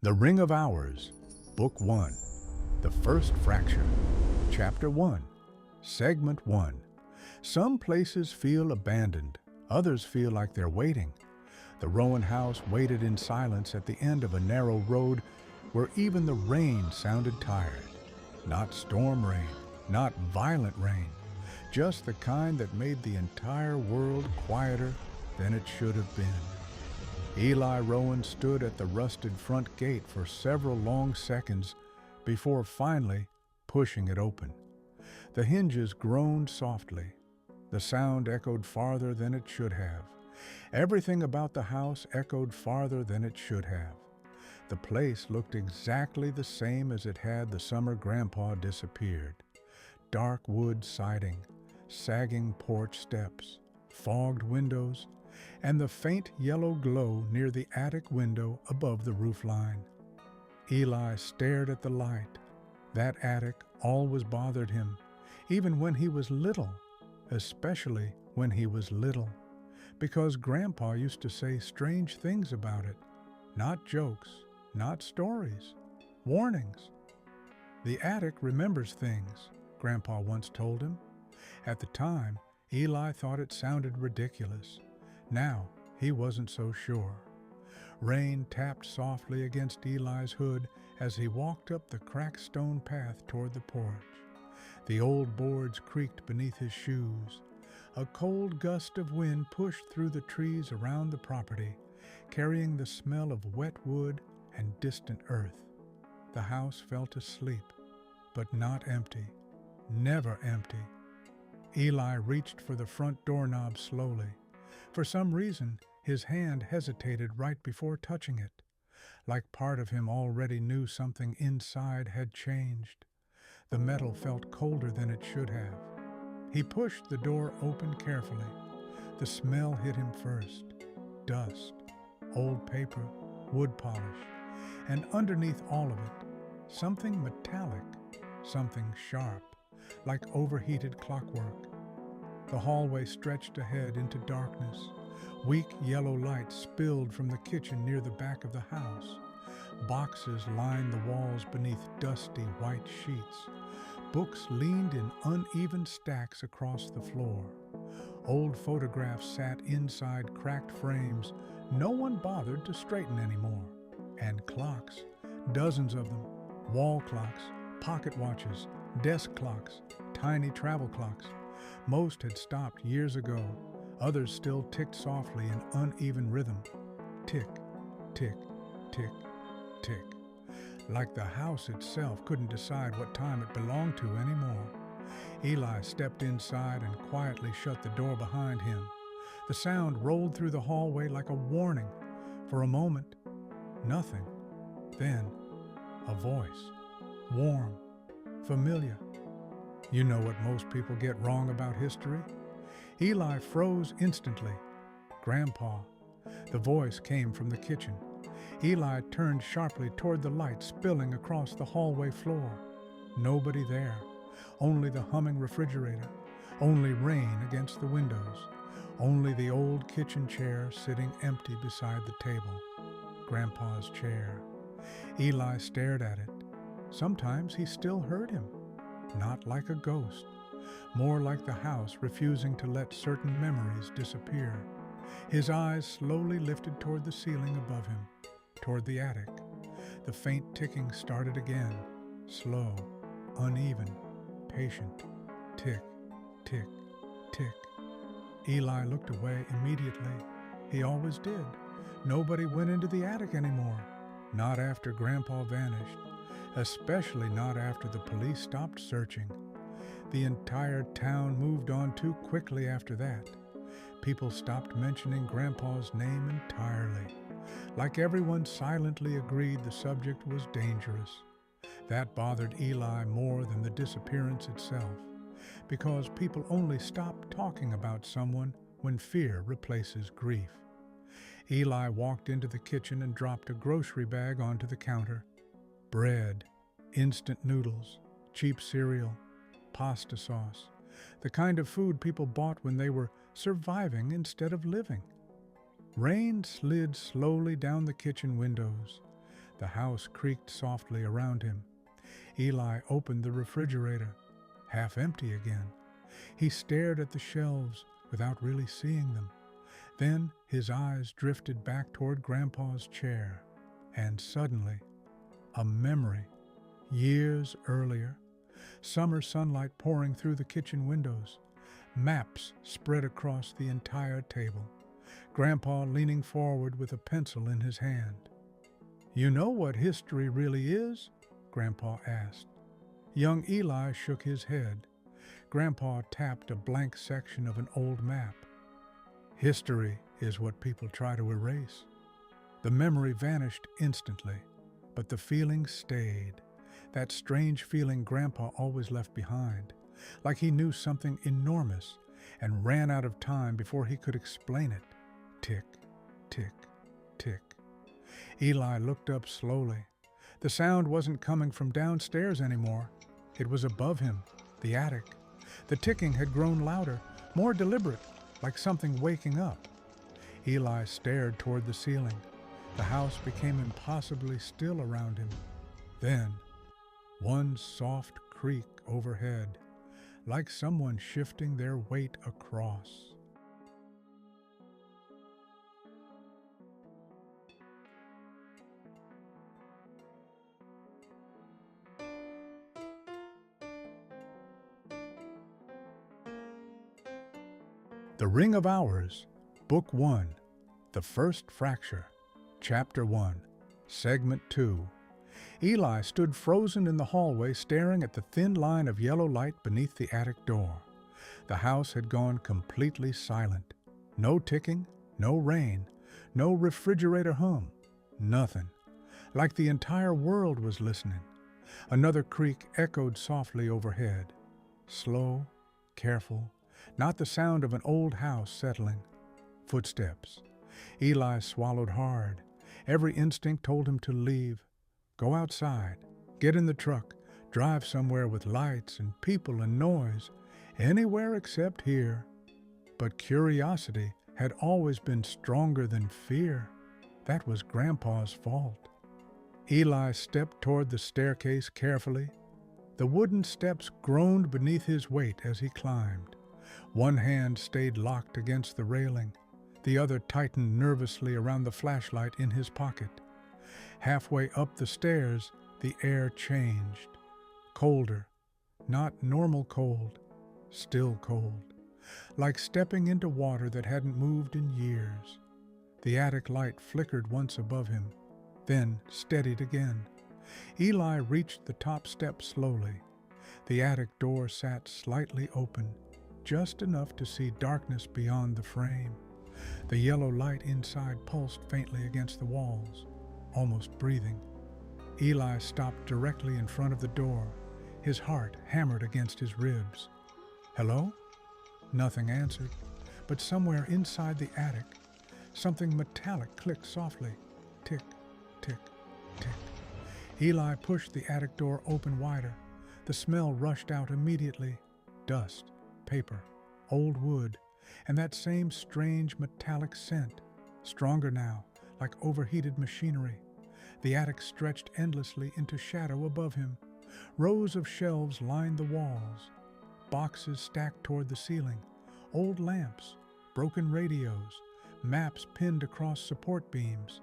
The Ring of Hours, Book 1, The First Fracture, Chapter 1, Segment 1. Some places feel abandoned, others feel like they're waiting. The Rowan house waited in silence at the end of a narrow road where even the rain sounded tired. Not storm rain, not violent rain, just the kind that made the entire world quieter than it should have been. Eli Rowan stood at the rusted front gate for several long seconds before finally pushing it open. The hinges groaned softly. The sound echoed farther than it should have. Everything about the house echoed farther than it should have. The place looked exactly the same as it had the summer Grandpa disappeared. Dark wood siding, sagging porch steps, fogged windows, and the faint yellow glow near the attic window above the roofline. Eli stared at the light. That attic always bothered him, even when he was little, especially when he was little, because Grandpa used to say strange things about it. Not jokes, not stories, warnings. The attic remembers things, Grandpa once told him. At the time, Eli thought it sounded ridiculous. Now, he wasn't so sure. Rain tapped softly against Eli's hood as he walked up the cracked stone path toward the porch. The old boards creaked beneath his shoes. A cold gust of wind pushed through the trees around the property, carrying the smell of wet wood and distant earth. The house felt asleep, but not empty. Never empty. Eli reached for the front doorknob slowly. For some reason, his hand hesitated right before touching it, like part of him already knew something inside had changed. The metal felt colder than it should have. He pushed the door open carefully. The smell hit him first. Dust, old paper, wood polish, and underneath all of it, something metallic, something sharp, like overheated clockwork. The hallway stretched ahead into darkness. Weak yellow light spilled from the kitchen near the back of the house. Boxes lined the walls beneath dusty white sheets. Books leaned in uneven stacks across the floor. Old photographs sat inside cracked frames no one bothered to straighten anymore. And clocks, dozens of them, wall clocks, pocket watches, desk clocks, tiny travel clocks. Most had stopped years ago. Others still ticked softly in uneven rhythm. Tick, tick, tick, tick. Like the house itself couldn't decide what time it belonged to anymore. Eli stepped inside and quietly shut the door behind him. The sound rolled through the hallway like a warning. For a moment, nothing. Then, a voice. Warm, familiar. You know what most people get wrong about history? Eli froze instantly. Grandpa. The voice came from the kitchen. Eli turned sharply toward the light spilling across the hallway floor. Nobody there. Only the humming refrigerator. Only rain against the windows. Only the old kitchen chair sitting empty beside the table. Grandpa's chair. Eli stared at it. Sometimes he still heard him. Not like a ghost, more like the house refusing to let certain memories disappear. His eyes slowly lifted toward the ceiling above him, toward the attic. The faint ticking started again, slow, uneven, patient. Tick, tick, tick. Eli looked away immediately. He always did. Nobody went into the attic anymore, not after Grandpa vanished. Especially not after the police stopped searching. The entire town moved on too quickly after that. People stopped mentioning Grandpa's name entirely, like everyone silently agreed the subject was dangerous. That bothered Eli more than the disappearance itself, because people only stop talking about someone when fear replaces grief. Eli walked into the kitchen and dropped a grocery bag onto the counter. Bread, instant noodles, cheap cereal, pasta sauce, the kind of food people bought when they were surviving instead of living. Rain slid slowly down the kitchen windows. The house creaked softly around him. Eli opened the refrigerator, half empty again. He stared at the shelves without really seeing them. Then his eyes drifted back toward Grandpa's chair, and suddenly, a memory. Years earlier, summer sunlight pouring through the kitchen windows, maps spread across the entire table, Grandpa leaning forward with a pencil in his hand. "You know what history really is?" Grandpa asked. Young Eli shook his head. Grandpa tapped a blank section of an old map. "History is what people try to erase." The memory vanished instantly, but the feeling stayed. That strange feeling Grandpa always left behind, like he knew something enormous and ran out of time before he could explain it. Tick, tick, tick. Eli looked up slowly. The sound wasn't coming from downstairs anymore. It was above him, the attic. The ticking had grown louder, more deliberate, like something waking up. Eli stared toward the ceiling. The house became impossibly still around him. Then, one soft creak overhead, like someone shifting their weight across. The Ring of Hours, Book 1, The First Fracture, Chapter 1, Segment 2. Eli stood frozen in the hallway staring at the thin line of yellow light beneath the attic door. The house had gone completely silent. No ticking, no rain, no refrigerator hum, nothing. Like the entire world was listening. Another creak echoed softly overhead. Slow, careful, not the sound of an old house settling. Footsteps. Eli swallowed hard. Every instinct told him to leave. Go outside. Get in the truck. Drive somewhere with lights and people and noise. Anywhere except here. But curiosity had always been stronger than fear. That was Grandpa's fault. Eli stepped toward the staircase carefully. The wooden steps groaned beneath his weight as he climbed. One hand stayed locked against the railing. The other tightened nervously around the flashlight in his pocket. Halfway up the stairs, the air changed. Colder. Not normal cold. Still cold. Like stepping into water that hadn't moved in years. The attic light flickered once above him, then steadied again. Eli reached the top step slowly. The attic door sat slightly open, just enough to see darkness beyond the frame. The yellow light inside pulsed faintly against the walls, almost breathing. Eli stopped directly in front of the door, his heart hammered against his ribs. "Hello?" Nothing answered, but somewhere inside the attic, something metallic clicked softly. Tick, tick, tick. Eli pushed the attic door open wider. The smell rushed out immediately. Dust, paper, old wood, and that same strange metallic scent, stronger now, like overheated machinery. The attic stretched endlessly into shadow above him. Rows of shelves lined the walls. Boxes stacked toward the ceiling. Old lamps, broken radios, maps pinned across support beams,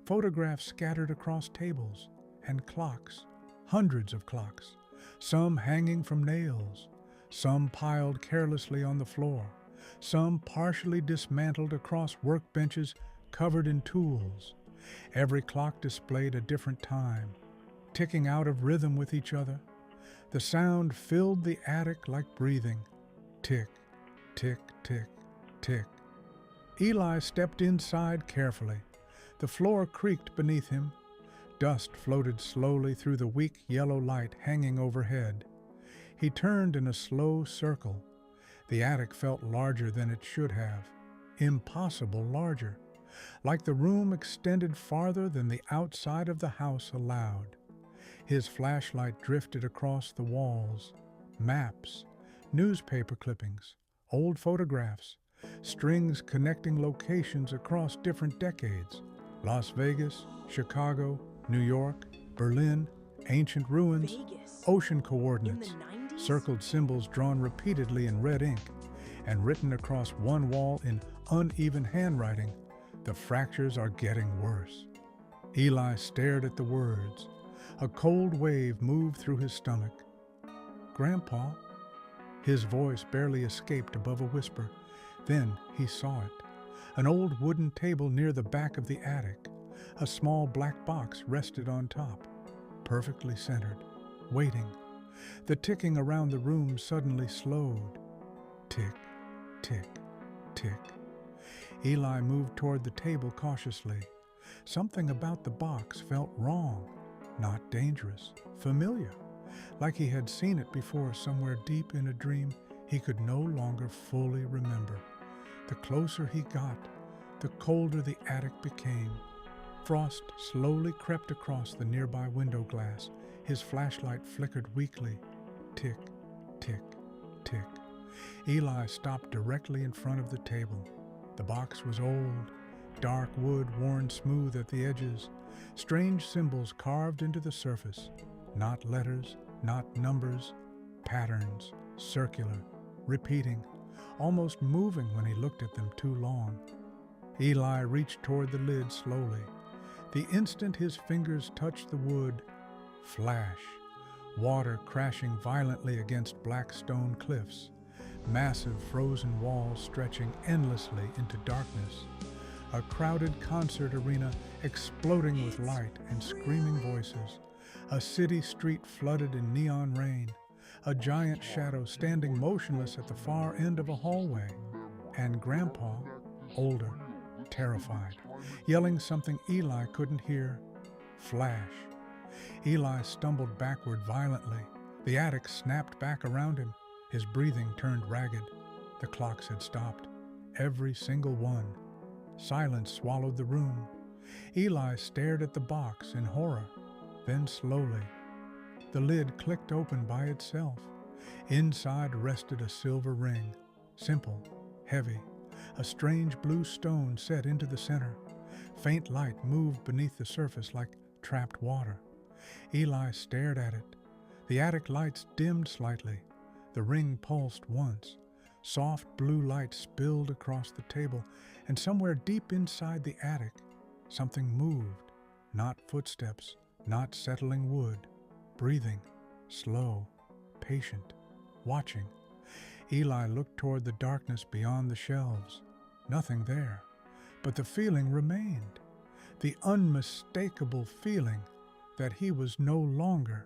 photographs scattered across tables, and clocks, hundreds of clocks, some hanging from nails, some piled carelessly on the floor, some partially dismantled across workbenches covered in tools. Every clock displayed a different time, ticking out of rhythm with each other. The sound filled the attic like breathing. Tick, tick, tick, tick. Eli stepped inside carefully. The floor creaked beneath him. Dust floated slowly through the weak yellow light hanging overhead. He turned in a slow circle. The attic felt larger than it should have, impossible larger, like the room extended farther than the outside of the house allowed. His flashlight drifted across the walls. Maps, newspaper clippings, old photographs, strings connecting locations across different decades. Las Vegas, Chicago, New York, Berlin, ancient ruins, Vegas. ocean coordinates, In the 90s? circled symbols drawn repeatedly in red ink, and written across one wall in uneven handwriting, the fractures are getting worse. Eli stared at the words. A cold wave moved through his stomach. Grandpa? His voice barely escaped above a whisper. Then he saw it. An old wooden table near the back of the attic. A small black box rested on top, perfectly centered, waiting. The ticking around the room suddenly slowed. Tick, tick, tick. Eli moved toward the table cautiously. Something about the box felt wrong, not dangerous, familiar, like he had seen it before somewhere deep in a dream he could no longer fully remember. The closer he got, the colder the attic became. Frost slowly crept across the nearby window glass. His flashlight flickered weakly. Tick, tick, tick. Eli stopped directly in front of the table. The box was old, dark wood worn smooth at the edges, strange symbols carved into the surface. Not letters, not numbers, patterns, circular, repeating, almost moving when he looked at them too long. Eli reached toward the lid slowly. The instant his fingers touched the wood, flash, water crashing violently against black stone cliffs, massive frozen walls stretching endlessly into darkness, a crowded concert arena exploding with light and screaming voices, a city street flooded in neon rain, a giant shadow standing motionless at the far end of a hallway, and Grandpa, older, terrified, yelling something Eli couldn't hear. Flash. Eli stumbled backward violently. The attic snapped back around him. His breathing turned ragged. The clocks had stopped. Every single one. Silence swallowed the room. Eli stared at the box in horror. Then slowly, the lid clicked open by itself. Inside rested a silver ring, simple, heavy, a strange blue stone set into the center. Faint light moved beneath the surface like trapped water. Eli stared at it. The attic lights dimmed slightly. The ring pulsed once. Soft blue light spilled across the table, and somewhere deep inside the attic, something moved. Not footsteps, not settling wood. Breathing, slow, patient, watching. Eli looked toward the darkness beyond the shelves. Nothing there, but the feeling remained. The unmistakable feeling that he was no longer